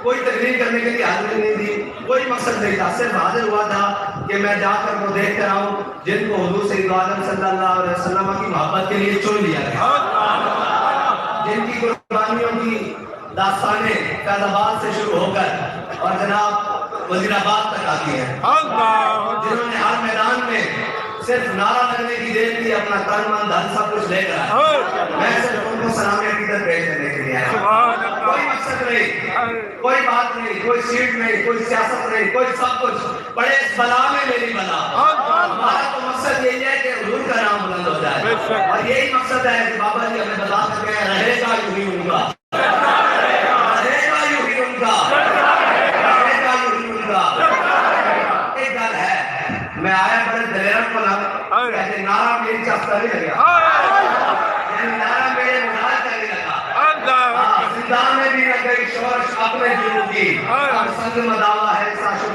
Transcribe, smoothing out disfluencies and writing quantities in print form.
کوئی تقریر کرنے کے لیے حاضری نہیں دی، کوئی مقصد نہیں تھا، صرف حاضر ہوا تھا کہ میں جا کر وہ دیکھ کر آؤں جن کو حضور سید عالم صلی اللہ علیہ وسلم کی محبت کے لیے چن لیا گیا، جن کی قربانیوں کی داستانیں فیض آباد سے شروع ہو کر اور جناب وزیر آباد تک آتی ہیں، جنہوں نے ہر میدان میں صرف نعرہ لگنے کی دیر کی، اپنا تن من دھن سب کچھ لے کر آئے، میں صرف ان کو سلام عقیدت پیش کرنے کے لیے آیا، کوئی مقصد نہیں، کوئی بات نہیں، کوئی سیٹ نہیں، کوئی سیاست نہیں، کوئی سب کچھ، بڑے اس بلا میں میری بلا، ہمارا تو مقصد یہی ہے کہ حضور کا نام بلند ہو جائے، اور یہی مقصد ہے کہ بابا جی ہمیں بتا سکتے ہیں رہے گا یوں ہی ان کا، رہے گا یوں ہی ان کا، رہے گا یوں ہی ان کا۔ ایک گل ہے، میں آیا بڑے دلیران کو لگا کہ نعرہ میری چاہتا نہیں لگا، یعنی نعرہ میرے مدار کا نہیں لگا، زندان میں بھی نہ گئی شورش اپنے جنوں کی، اب سنگ مداوع